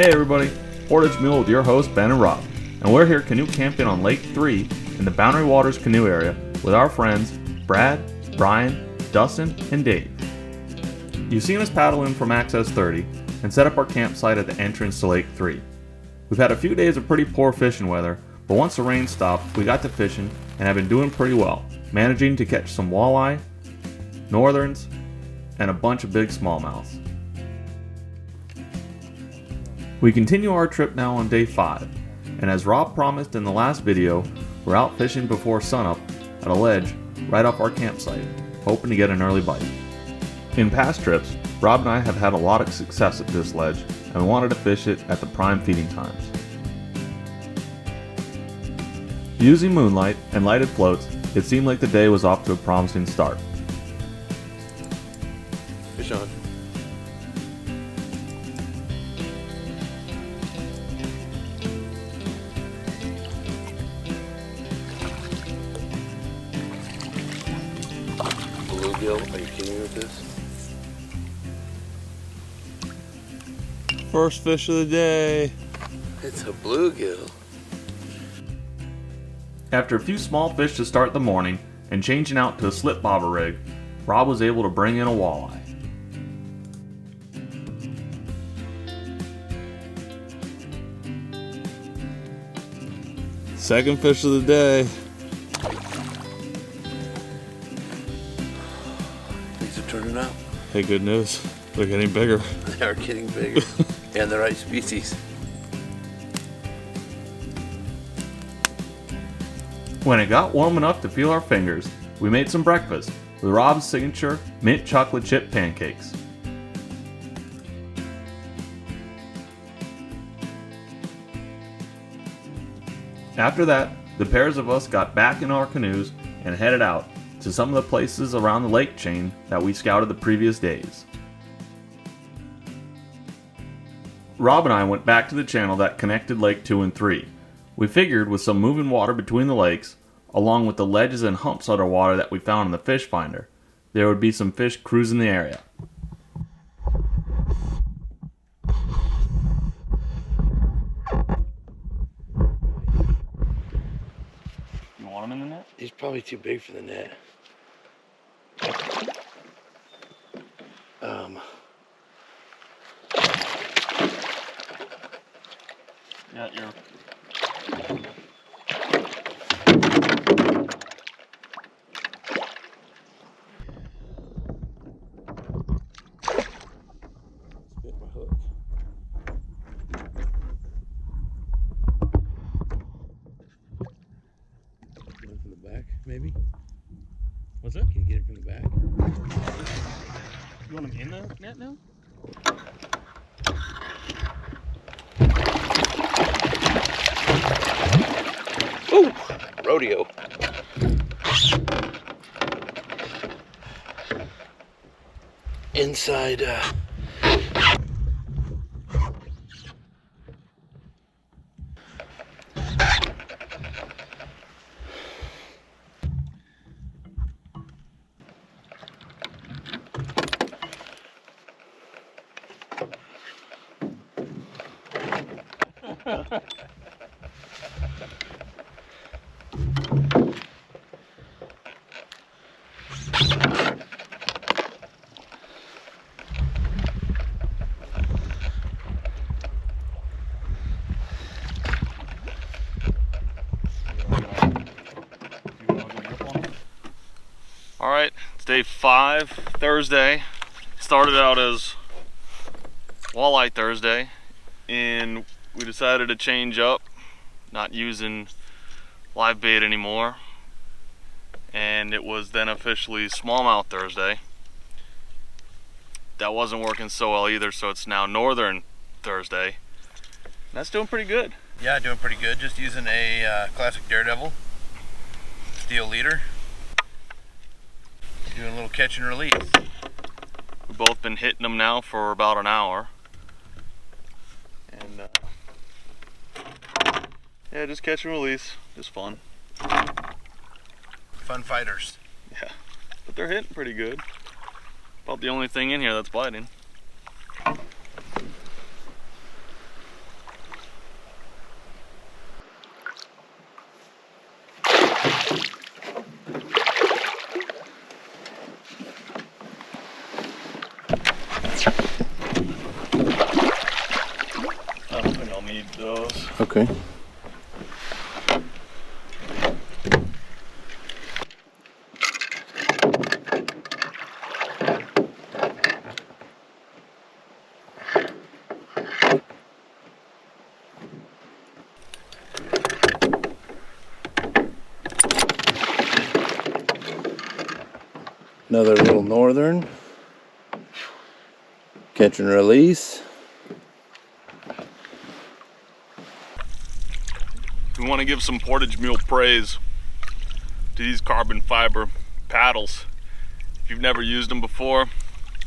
Hey everybody, Portage Mule with your hosts Ben and Rob, and we're here canoe camping on Lake 3 in the Boundary Waters Canoe Area with our friends Brad, Brian, Dustin, and Dave. You've seen us paddle in from Access 30 and set up our campsite at the entrance to Lake 3. We've had a few days of pretty poor fishing weather, but once the rain stopped, we got to fishing and have been doing pretty well, managing to catch some walleye, northerns, and a bunch of big smallmouths. We continue our trip now on day 5, and as Rob promised in the last video, we're out fishing before sunup at a ledge right off our campsite, hoping to get an early bite. In past trips, Rob and I have had a lot of success at this ledge, and we wanted to fish it at the prime feeding times. Using moonlight and lighted floats, it seemed like the day was off to a promising start. Fish on. Bluegill, are you kidding me with this? First fish of the day. It's a bluegill. After a few small fish to start the morning and changing out to a slip bobber rig, Rob was able to bring in a walleye. Second fish of the day. These are turning out. Hey, good news. They're getting bigger. They are getting bigger. And the right species. When it got warm enough to feel our fingers, we made some breakfast with Rob's signature mint chocolate chip pancakes. After that, the pairs of us got back in our canoes and headed out to some of the places around the lake chain that we scouted the previous days. Rob and I went back to the channel that connected Lake 2 and 3. We figured with some moving water between the lakes, along with the ledges and humps underwater that we found in the fish finder, there would be some fish cruising the area. You want him in the net? He's probably too big for the net. Yeah, you're... Spit my hook. Get him from the back, maybe? What's it? Can you get him from the back? You want him in the net now? Ooh! Rodeo. Inside, Alright, it's day 5, Thursday. Started out as Walleye Thursday, and we decided to change up, not using live bait anymore. And it was then officially Smallmouth Thursday. That wasn't working so well either, so it's now Northern Thursday. That's doing pretty good. yeah, doing pretty good. Just using a classic Daredevil steel leader. Doing a little catch and release. We've both been hitting them now for about an hour. And yeah, just catch and release, just fun. Fun fighters. Yeah, but they're hitting pretty good. About the only thing in here that's biting. Okay. Another little northern. Catch and release. We want to give some Portage Mule praise to these carbon fiber paddles. If you've never used them before,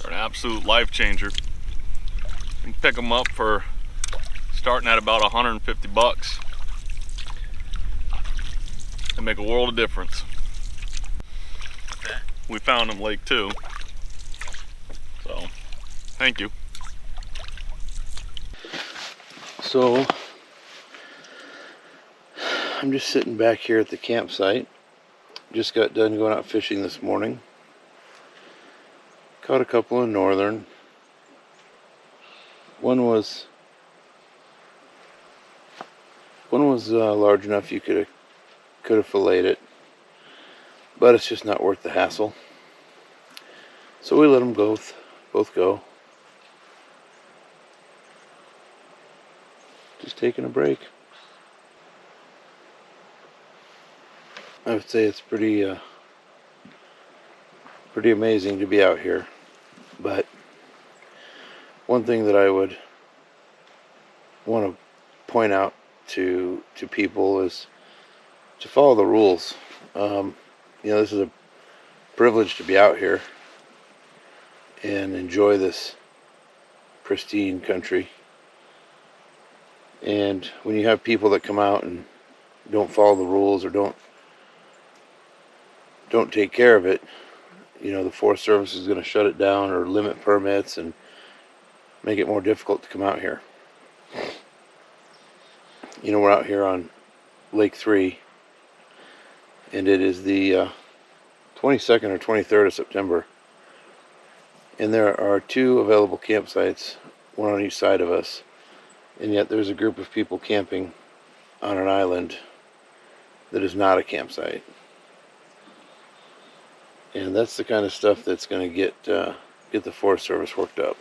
they're an absolute life changer. You can pick them up for starting at about 150 bucks. They make a world of difference. Okay. We found them lake too. So, thank you. So, I'm just sitting back here at the campsite. Just got done going out fishing this morning. Caught a couple of northern. One was large enough you could have filleted it, but it's just not worth the hassle. So we let them both go. Just taking a break. I would say it's pretty amazing to be out here. But one thing that I would want to point out to people is to follow the rules. This is a privilege to be out here and enjoy this pristine country. And when you have people that come out and don't follow the rules or don't take care of it, the Forest Service is going to shut it down or limit permits and make it more difficult to come out here. We're out here on Lake 3, and it is the 22nd or 23rd of September, and there are 2 available campsites, one on each side of us, and yet there's a group of people camping on an island that is not a campsite. And that's the kind of stuff that's going to get the Forest Service worked up.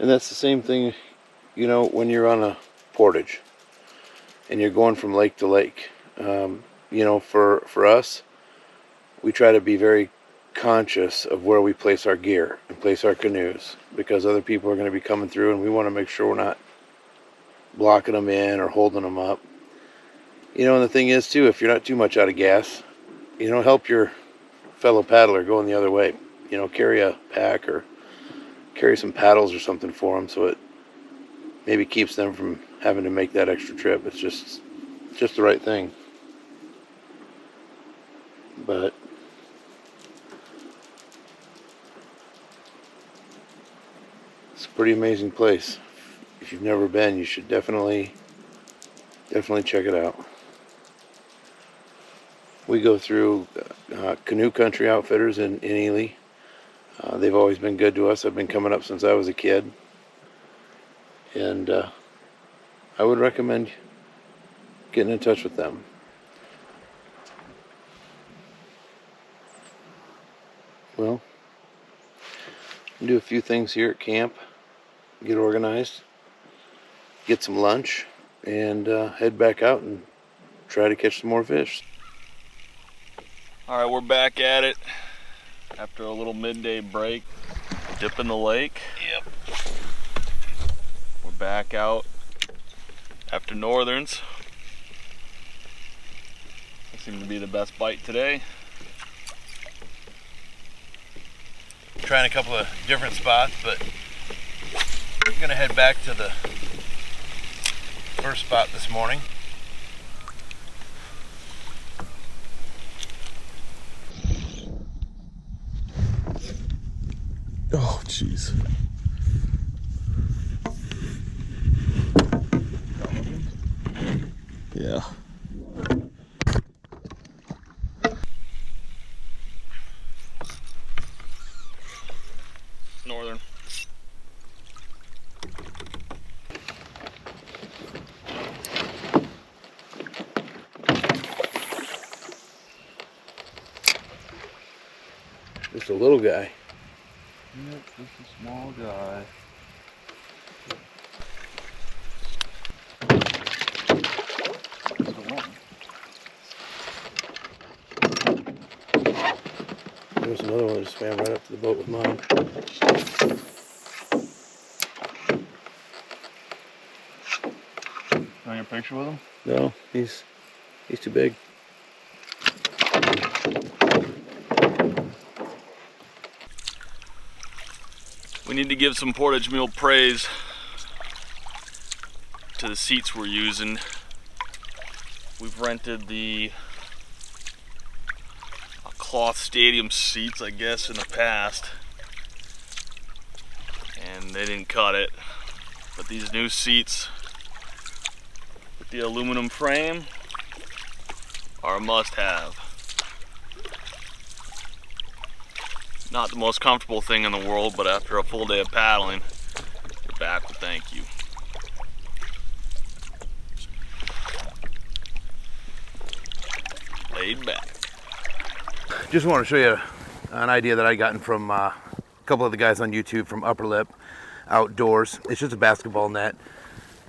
And that's the same thing, when you're on a portage and you're going from lake to lake. For us, we try to be very conscious of where we place our gear and place our canoes, because other people are going to be coming through, and we want to make sure we're not blocking them in or holding them up. And the thing is too, if you're not too much out of gas, help your fellow paddler going the other way. Carry a pack or carry some paddles or something for them, so it maybe keeps them from having to make that extra trip. It's just the right thing. But it's a pretty amazing place. If you've never been, you should definitely check it out. We go through Canoe Country Outfitters in Ely. They've always been good to us. I've been coming up since I was a kid. And I would recommend getting in touch with them. Well, do a few things here at camp, get organized, get some lunch, and head back out and try to catch some more fish. All right, we're back at it after a little midday break, dip in the lake. Yep. We're back out after northerns. That seemed to be the best bite today. Trying a couple of different spots, but I'm gonna head back to the first spot this morning. Oh, jeez. Yeah. Northern. Just a little guy. Yep, just a small guy. There's another one that swam right up to the boat with mine. Want your picture with him? No, he's too big. We need to give some Portage Mule praise to the seats we're using. We've rented the cloth stadium seats, I guess, in the past, and they didn't cut it. But these new seats with the aluminum frame are a must-have. Not the most comfortable thing in the world, but after a full day of paddling, your back will thank you. Laid back. Just want to show you an idea that I gotten from a couple of the guys on YouTube from Upper Lip Outdoors. It's just a basketball net.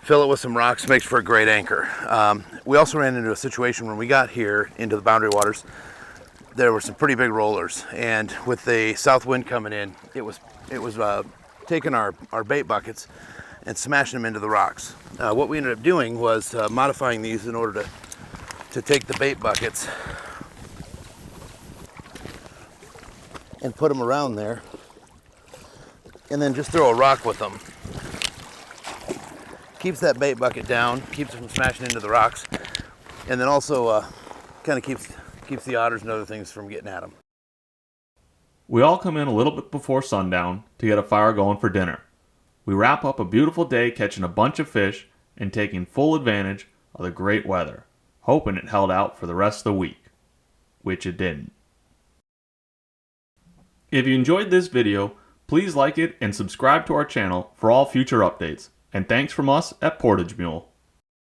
Fill it with some rocks, makes for a great anchor. We also ran into a situation when we got here into the Boundary Waters. There were some pretty big rollers, and with the south wind coming in, it was taking our bait buckets and smashing them into the rocks. What we ended up doing was modifying these in order to take the bait buckets and put them around there, and then just throw a rock with them. Keeps that bait bucket down, keeps it from smashing into the rocks, and then also kind of keeps the otters and other things from getting at them. We all come in a little bit before sundown to get a fire going for dinner. We wrap up a beautiful day catching a bunch of fish and taking full advantage of the great weather, hoping it held out for the rest of the week, which it didn't. If you enjoyed this video, please like it and subscribe to our channel for all future updates. And thanks from us at Portage Mule.